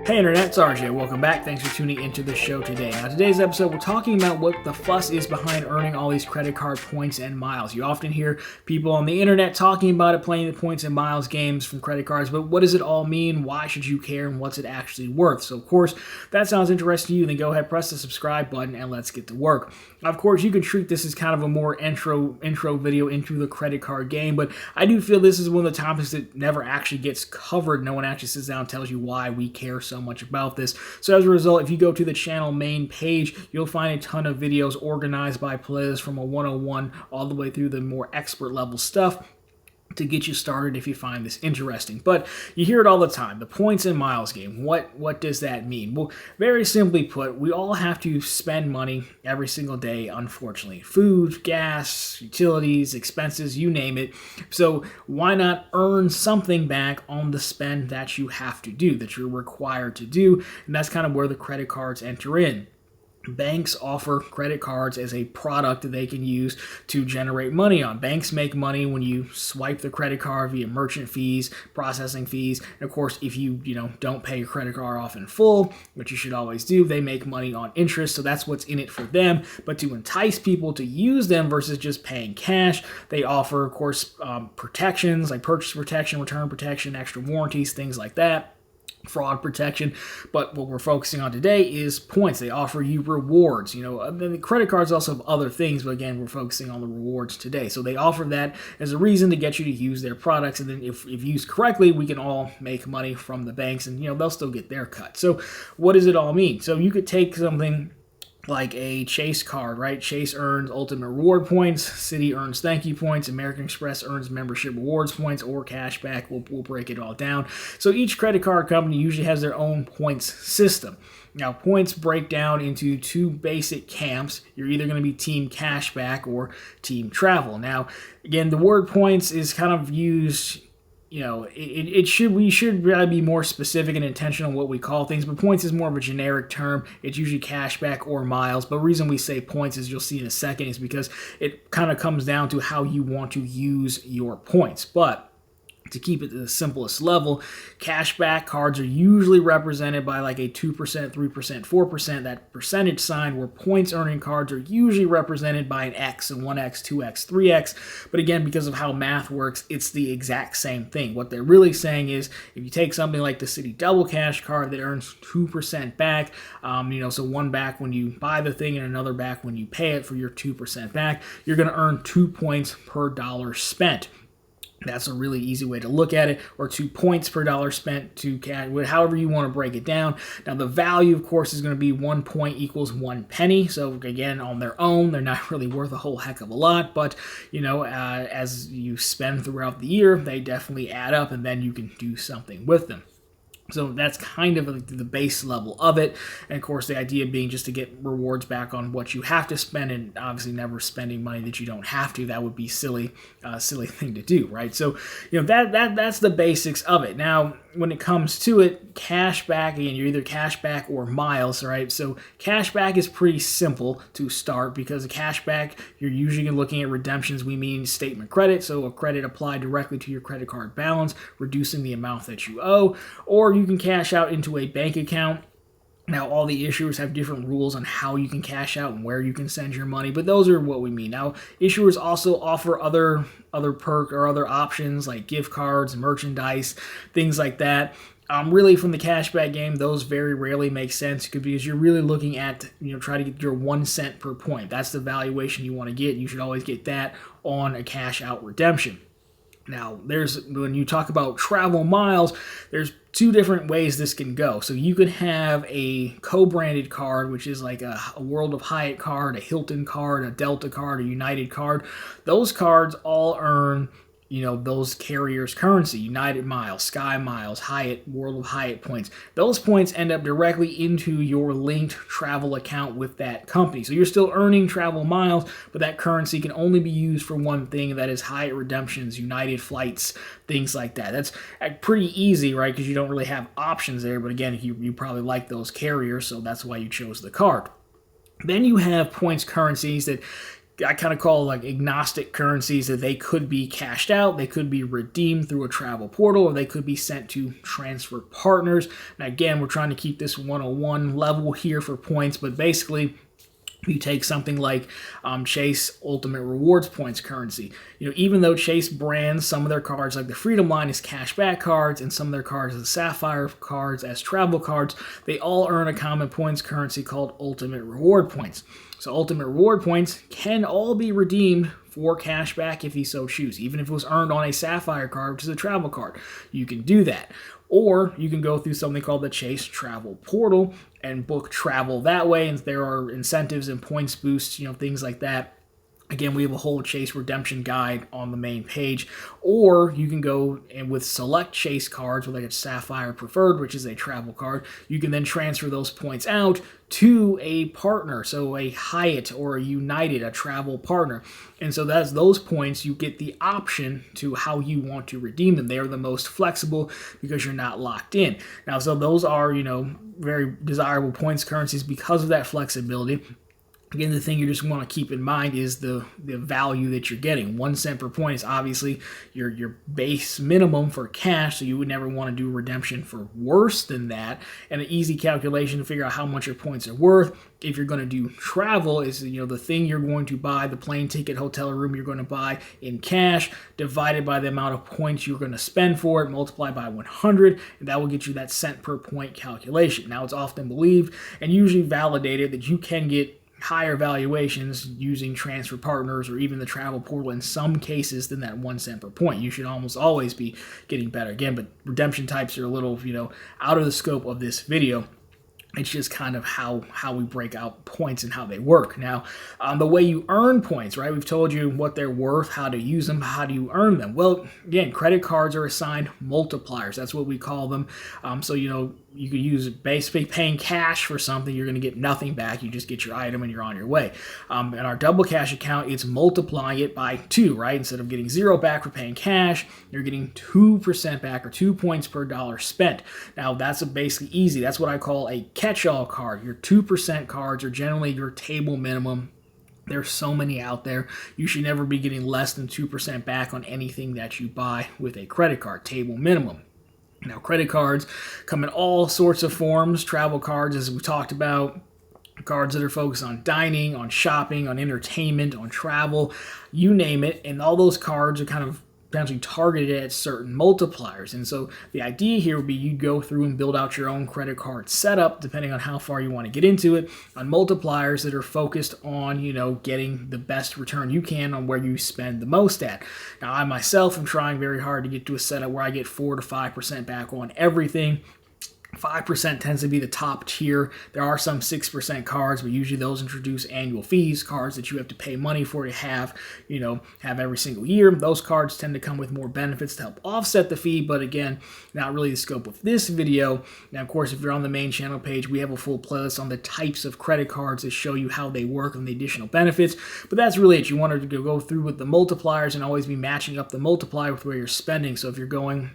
Hey Internet, it's RJ. Welcome back. Thanks for tuning into the show today. Now, today's episode, we're talking about what the fuss is behind earning all these credit card points and miles. You often hear people on the internet talking about it, playing the points and miles games from credit cards, but what does it all mean? Why should you care? And what's it actually worth? So, of course, if that sounds interesting to you, then go ahead, press the subscribe button, and let's get to work. Of course, you can treat this as kind of a more intro video into the credit card game, but I do feel this is one of the topics that never actually gets covered. No one actually sits down and tells you why we care so much about this. So as a result, if you go to the channel main page, you'll find a ton of videos organized by playlists from a 101 all the way through the more expert level stuff to get you started if you find this interesting. But you hear it all the time, the points and miles game. What does that mean? Well, very simply put, we all have to spend money every single day, unfortunately. Food, gas, utilities, expenses, you name it. So why not earn something back on the spend that you have to do, that you're required to do? And that's kind of where the credit cards enter in. Banks offer credit cards as a product that they can use to generate money on. Banks make money when you swipe the credit card via merchant fees, processing fees. And of course, if you don't pay your credit card off in full, which you should always do, they make money on interest. So that's what's in it for them. But to entice people to use them versus just paying cash, they offer, of course, protections like purchase protection, return protection, extra warranties, things like that. Fraud protection, but what we're focusing on today is points. They offer you rewards. The credit cards also have other things, but again, we're focusing on the rewards today. So they offer that as a reason to get you to use their products, and then if used correctly, we can all make money from the banks, and they'll still get their cut. So what does it all mean? So you could take something like a Chase card, right? Chase earns ultimate reward points, Citi earns thank you points, American Express earns membership rewards points or cash back. We'll break it all down. So each credit card company usually has their own points system. Now, points break down into two basic camps. You're either going to be team cashback or team travel. Now, again, the word points is kind of used. We should really be more specific and intentional in what we call things, but points is more of a generic term. It's usually cashback or miles, but the reason we say points, as you'll see in a second, is because it kind of comes down to how you want to use your points. But to keep it to the simplest level, cashback cards are usually represented by like a 2%, 3%, 4%, that percentage sign, where points earning cards are usually represented by an X, and 1X, 2X, 3X. But again, because of how math works, it's the exact same thing. What they're really saying is if you take something like the Citi Double Cash card that earns 2% back, so one back when you buy the thing and another back when you pay it for your 2% back, you're going to earn 2 points per dollar spent. That's a really easy way to look at it, or 2 points per dollar spent to cash, however you want to break it down. Now, the value, of course, is going to be 1 point equals 1 penny. So, again, on their own, they're not really worth a whole heck of a lot. But, as you spend throughout the year, they definitely add up, and then you can do something with them. So that's kind of the base level of it. And of course, the idea being just to get rewards back on what you have to spend, and obviously never spending money that you don't have to. That would be silly thing to do, right? So, that's the basics of it. Now, when it comes to it, cash back, again, you're either cash back or miles, right? So cash back is pretty simple to start, because a cash back, you're usually looking at redemptions. We mean statement credit, so a credit applied directly to your credit card balance, reducing the amount that you owe, or you can cash out into a bank account. Now, all the issuers have different rules on how you can cash out and where you can send your money, but those are what we mean. Now, issuers also offer other perk or other options like gift cards, merchandise, things like that. Really, from the cashback game, those very rarely make sense, because you're really looking at, try to get your 1 cent per point. That's the valuation you want to get. You should always get that on a cash out redemption. Now, when you talk about travel miles, there's two different ways this can go. So you could have a co-branded card, which is like a World of Hyatt card, a Hilton card, a Delta card, a United card. Those cards all earn those carriers' currency: United Miles, Sky Miles, Hyatt, World of Hyatt points. Those points end up directly into your linked travel account with that company. So you're still earning travel miles, but that currency can only be used for one thing, and that is Hyatt redemptions, United flights, things like that. That's pretty easy, right? Because you don't really have options there. But again, you probably like those carriers, so that's why you chose the card. Then you have points currencies that I kind of call like agnostic currencies, that they could be cashed out, they could be redeemed through a travel portal, or they could be sent to transfer partners. Now again, we're trying to keep this 101 level here for points, but basically you take something like Chase Ultimate Rewards points currency. Even though Chase brands some of their cards, like the Freedom line, as cashback cards, and some of their cards as Sapphire cards as travel cards, they all earn a common points currency called Ultimate Reward points. So Ultimate Reward points can all be redeemed for cashback if you so choose. Even if it was earned on a Sapphire card, which is a travel card, you can do that. Or you can go through something called the Chase Travel Portal and book travel that way, and there are incentives and points boosts, things like that. Again, we have a whole Chase redemption guide on the main page. Or you can go and with select Chase cards, with like a Sapphire Preferred, which is a travel card, you can then transfer those points out to a partner, so a Hyatt or a United, a travel partner. And so that's those points, you get the option to how you want to redeem them. They are the most flexible because you're not locked in. Now, so those are, very desirable points currencies because of that flexibility. Again, the thing you just want to keep in mind is the value that you're getting. 1 cent per point is obviously your base minimum for cash, so you would never want to do redemption for worse than that. And an easy calculation to figure out how much your points are worth, if you're going to do travel, is the thing you're going to buy, the plane ticket, hotel room you're going to buy in cash, divided by the amount of points you're going to spend for it, multiplied by 100, and that will get you that cent per point calculation. Now, it's often believed and usually validated that you can get higher valuations using transfer partners or even the travel portal in some cases than that 1 cent per point. You should almost always be getting better. Again, but redemption types are a little, out of the scope of this video. It's just kind of how we break out points and how they work. Now, the way you earn points, right? We've told you what they're worth, how to use them, how do you earn them? Well, again, credit cards are assigned multipliers. That's what we call them. So, you could use basically paying cash for something, you're going to get nothing back. You just get your item and you're on your way. In our double cash account, it's multiplying it by 2, right? Instead of getting 0 back for paying cash, you're getting 2% back, or 2 points per dollar spent. Now, that's basically easy. That's what I call a catch-all card. Your 2% cards are generally your table minimum. There's so many out there. You should never be getting less than 2% back on anything that you buy with a credit card, table minimum. Now, credit cards come in all sorts of forms. Travel cards, as we talked about, cards that are focused on dining, on shopping, on entertainment, on travel, you name it. And all those cards are kind of potentially targeted at certain multipliers. And so the idea here would be you go through and build out your own credit card setup, depending on how far you want to get into it, on multipliers that are focused on, getting the best return you can on where you spend the most at. Now, I myself am trying very hard to get to a setup where I get 4 to 5% back on everything. 5% tends to be the top tier. There are some 6% cards, but usually those introduce annual fees, cards that you have to pay money for to have every single year. Those cards tend to come with more benefits to help offset the fee, but again, not really the scope of this video. Now, of course, if you're on the main channel page, we have a full playlist on the types of credit cards that show you how they work and the additional benefits, but that's really it. You want to go through with the multipliers and always be matching up the multiplier with where you're spending. So if you're going,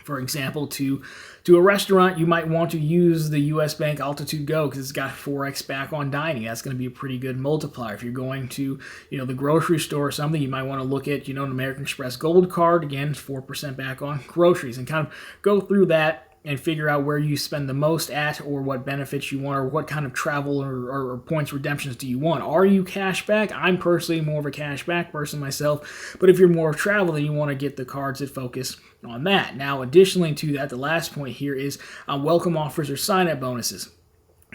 for example, to a restaurant, you might want to use the U.S. Bank Altitude Go because it's got 4x back on dining. That's going to be a pretty good multiplier. If you're going to, the grocery store or something, you might want to look at, an American Express Gold card. Again, it's 4% back on groceries, and kind of go through that and figure out where you spend the most at, or what benefits you want, or what kind of travel or points redemptions do you want. Are you cash back? I'm personally more of a cash back person myself, but if you're more of travel, then you want to get the cards that focus on that. Now, additionally to that, the last point here is welcome offers or sign-up bonuses.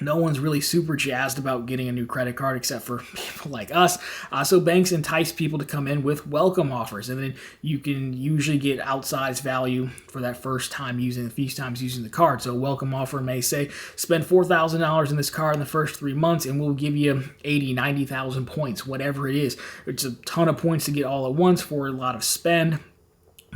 No one's really super jazzed about getting a new credit card except for people like us. So banks entice people to come in with welcome offers, and then you can usually get outsized value for that first time using the card. So a welcome offer may say, spend $4,000 in this card in the first 3 months, and we'll give you 80, 90,000 points, whatever it is. It's a ton of points to get all at once for a lot of spend.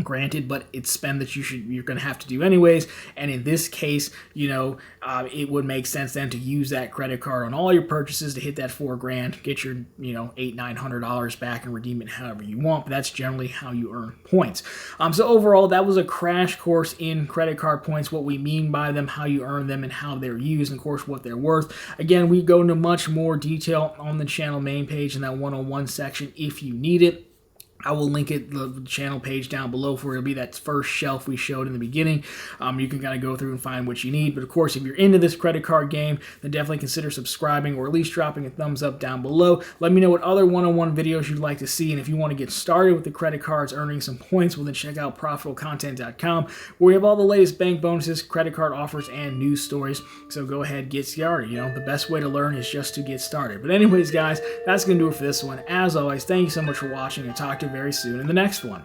granted, but it's spend that you're going to have to do anyways. And in this case, it would make sense then to use that credit card on all your purchases to hit that $4,000, get your $800-900 back and redeem it however you want. But that's generally how you earn points. So overall, that was a crash course in credit card points, what we mean by them, how you earn them, and how they're used, and of course what they're worth. Again, we go into much more detail on the channel main page in that 101 section if you need it. I will link the channel page down below for it'll be that first shelf we showed in the beginning. You can kind of go through and find what you need. But of course, if you're into this credit card game, then definitely consider subscribing or at least dropping a thumbs up down below. Let me know what other one-on-one videos you'd like to see. And if you want to get started with the credit cards, earning some points, well then check out profitablecontent.com, where we have all the latest bank bonuses, credit card offers, and news stories. So go ahead, get started. The best way to learn is just to get started. But anyways, guys, that's going to do it for this one. As always, thank you so much for watching, and talk to you very soon in the next one.